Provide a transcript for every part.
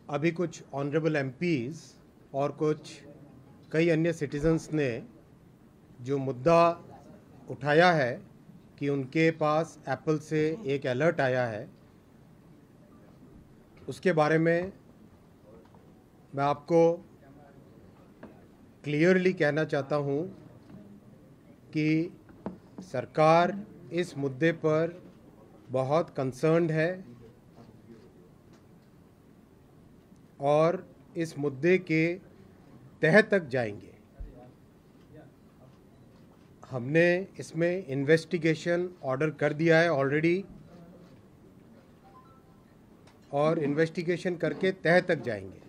अभी कुछ honourable MPs और कुछ कई अन्य सिटीजन्स ने जो मुद्दा उठाया है कि उनके पास एप्पल से एक अलर्ट आया है, उसके बारे में मैं आपको क्लियरली कहना चाहता हूं कि सरकार इस मुद्दे पर बहुत कंसर्न्ड है और इस मुद्दे के तह तक जाएंगे। हमने इसमें इन्वेस्टिगेशन ऑर्डर कर दिया है ऑलरेडी और इन्वेस्टिगेशन करके तह तक जाएंगे।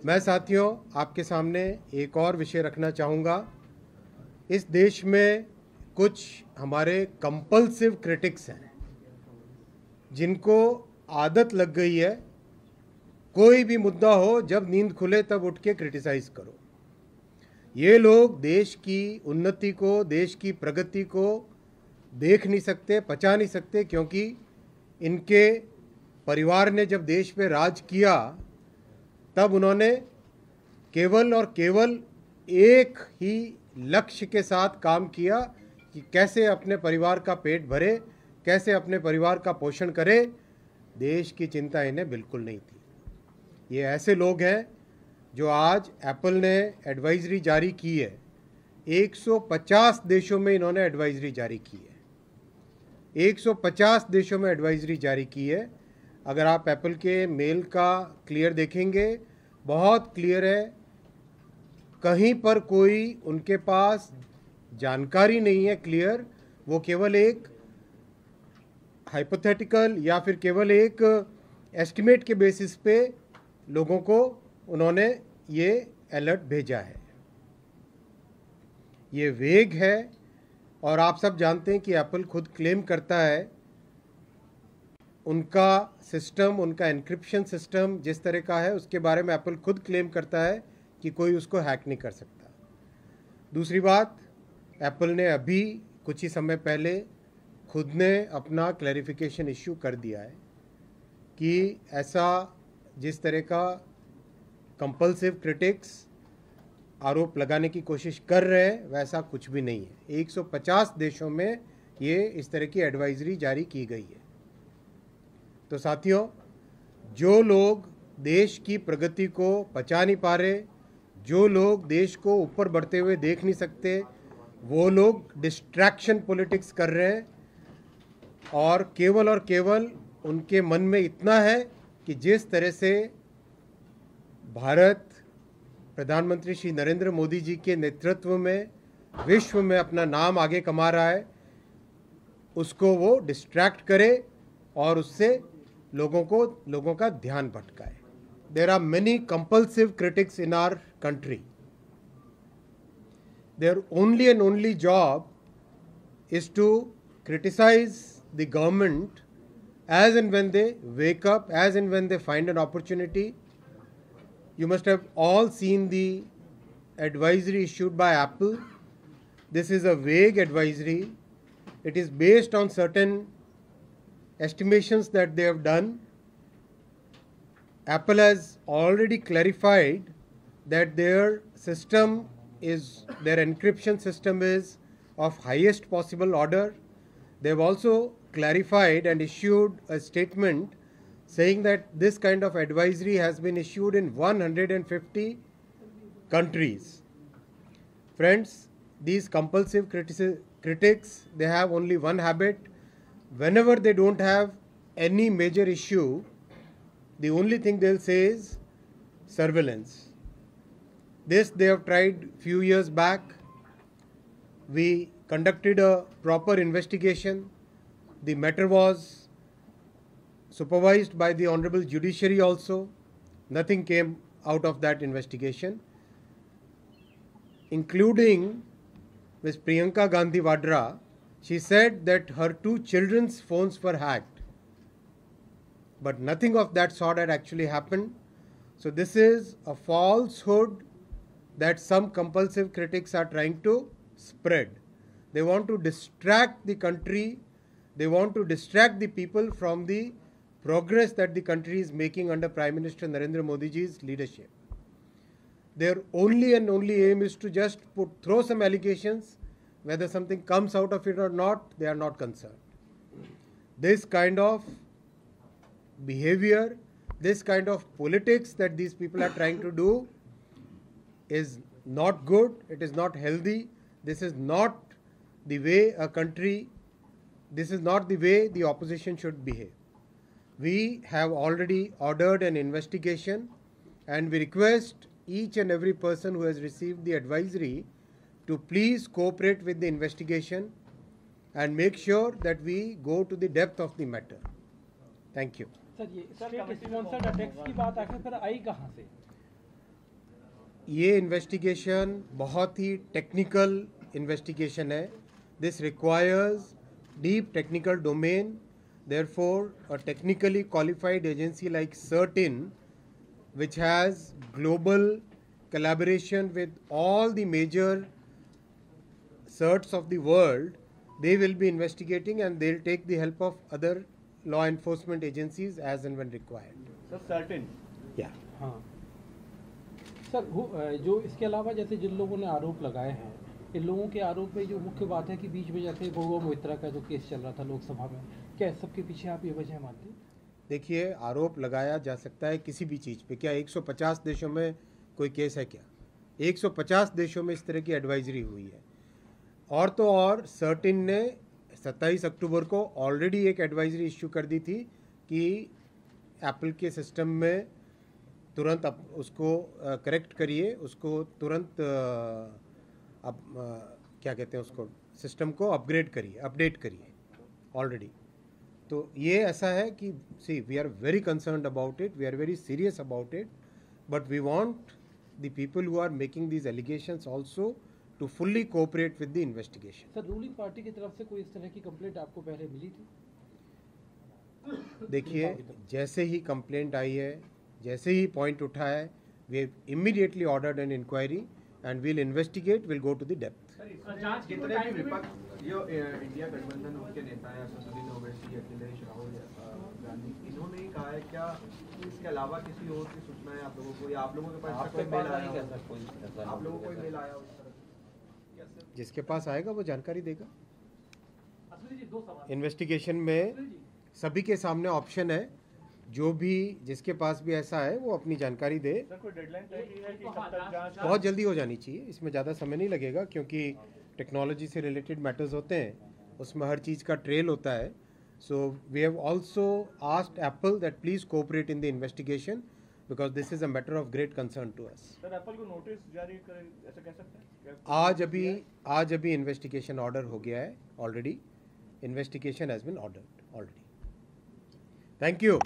मैं साथियों आपके सामने एक और विषय रखना चाहूँगा। इस देश में कुछ हमारे कंपल्सिव क्रिटिक्स हैं जिनको आदत लग गई है, कोई भी मुद्दा हो जब नींद खुले तब उठ के क्रिटिसाइज करो। ये लोग देश की उन्नति को, देश की प्रगति को देख नहीं सकते, पचा नहीं सकते, क्योंकि इनके परिवार ने जब देश पे राज किया तब उन्होंने केवल और केवल एक ही लक्ष्य के साथ काम किया कि कैसे अपने परिवार का पेट भरे, कैसे अपने परिवार का पोषण करे। देश की चिंता इन्हें बिल्कुल नहीं थी। ये ऐसे लोग हैं जो आज एप्पल ने एडवाइजरी जारी की है, 150 देशों में इन्होंने एडवाइजरी जारी की है, 150 देशों में एडवाइजरी जारी की है। अगर आप एप्पल के मेल का क्लियर देखेंगे, बहुत क्लियर है, कहीं पर कोई उनके पास जानकारी नहीं है क्लियर, वो केवल एक हाइपोथेटिकल या फिर केवल एक एस्टिमेट के बेसिस पे लोगों को उन्होंने ये अलर्ट भेजा है। ये वेग है और आप सब जानते हैं कि एप्पल खुद क्लेम करता है उनका सिस्टम, उनका एन्क्रिप्शन सिस्टम जिस तरह का है उसके बारे में एप्पल खुद क्लेम करता है कि कोई उसको हैक नहीं कर सकता। दूसरी बात, एप्पल ने अभी कुछ ही समय पहले खुद ने अपना क्लैरिफिकेशन इश्यू कर दिया है कि ऐसा जिस तरह का कंपल्सिव क्रिटिक्स आरोप लगाने की कोशिश कर रहे हैं वैसा कुछ भी नहीं है। 150 देशों में ये इस तरह की एडवाइजरी जारी की गई है। तो साथियों, जो लोग देश की प्रगति को पचा नहीं पा रहे, जो लोग देश को ऊपर बढ़ते हुए देख नहीं सकते, वो लोग डिस्ट्रैक्शन पॉलिटिक्स कर रहे हैं और केवल उनके मन में इतना है कि जिस तरह से भारत प्रधानमंत्री श्री नरेंद्र मोदी जी के नेतृत्व में विश्व में अपना नाम आगे कमा रहा है, उसको वो डिस्ट्रैक्ट करे और उससे लोगों का ध्यान भटकाए। There are many compulsive critics in our country. Their only and only job is to criticize the government as and when they wake up, as and when they find an opportunity. You must have all seen the advisory issued by Apple. This is a vague advisory. It is based on certain estimations that they have done. Apple has already clarified that their encryption system is of highest possible order. They've also clarified and issued a statement saying that this kind of advisory has been issued in 150 countries. Friends, these compulsive critics, they have only one habit. Whenever they don't have any major issue, the only thing they'll say is surveillance. This they have tried few years back. We conducted a proper investigation. The matter was supervised by the Honorable Judiciary also. Nothing came out of that investigation, including Ms. Priyanka Gandhi Vadra. She said that her 2 children's phones were hacked, but nothing of that sort had actually happened. So this is a falsehood that some compulsive critics are trying to spread. They want to distract the country, they want to distract the people from the progress that the country is making under Prime Minister Narendra Modi ji's leadership. Their only and only aim is to just throw some allegations. Whether something comes out of it or not, they are not concerned. This kind of behavior, this kind of politics that these people are trying to do is not good. It is not healthy. This is not the way a country, this is not the way the opposition should behave. We have already ordered an investigation, and we request each and every person who has received the advisory to please cooperate with the investigation and make sure that we go to the depth of the matter. Thank you. Sir, ये state sponsored attacks की बात आखिर फिर आई कहाँ से? ये investigation बहुत ही technical investigation है. This requires deep technical domain. Therefore, a technically qualified agency like CERT-In, which has global collaboration with all the major CERTs of the world, they will be investigating and they'll take the help of other law enforcement agencies as and when required. Sir, CERT-In. Yeah. हाँ sir, जो इसके अलावा जैसे जिन लोगों ने आरोप लगाए हैं, इन लोगों के आरोप में जो मुख्य बात है कि बीच में जैसे गौवा मोइत्रा का जो केस चल रहा था लोकसभा में, क्या इस सब के पीछे आप ये वजह मानते हैं? देखिए, आरोप लगाया जा सकता है किसी भी चीज़ पे. क्या 150 देशों में कोई केस है क्या? 150 देशों में इस तरह की एडवाइजरी हुई है. और तो और CERT-In ने 27 अक्टूबर को ऑलरेडी एक एडवाइजरी इश्यू कर दी थी कि एप्पल के सिस्टम में तुरंत उसको करेक्ट करिए, उसको तुरंत क्या कहते हैं उसको, सिस्टम को अपग्रेड करिए, अपडेट करिए ऑलरेडी. तो ये ऐसा है कि see we are very concerned about it, we are very serious about it, but we want the people who are making these allegations also to fully cooperate with the investigation. Sir, ruling party की तरफ से कोई इस तरह की complaint आपको पहले मिली थी? देखिए, जैसे ही कंप्लेंट आई है, जैसे ही पॉइंट उठा है, we have immediately ordered an inquiry and will investigate, will go to the depth. जितने भी विपक्ष जो इंडिया गठबंधन उनके नेता हैं, असदुद्दीन ओवैसी, अखिलेश, राहुल गांधी, इन्होंने ही कहा है, क्या इसके अलावा किसी और की सूचना है आप लोगों को, या आप लोगों के पास कोई मेल आया है? आप लोगों को कोई मेल आया उस तरह? जिसके पास आएगा वो जानकारी देगा. इन्वेस्टिगेशन में सभी के सामने ऑप्शन है, जो भी जिसके पास भी ऐसा है वो अपनी जानकारी दे. कोई डेडलाइन तय की है कि कब तक जांच? बहुत जल्दी हो जानी चाहिए, इसमें ज़्यादा समय नहीं लगेगा, क्योंकि टेक्नोलॉजी से रिलेटेड मैटर्स होते हैं, उसमें हर चीज़ का ट्रेल होता है. So we have also asked Apple that please cooperate in the investigation because this is a matter of great concern to us. Sir, Apple को नोटिस जारी करें, ऐसा कह सकते हैं? आज अभी इन्वेस्टिगेशन ऑर्डर हो गया है already. Investigation has been ordered already. Thank you.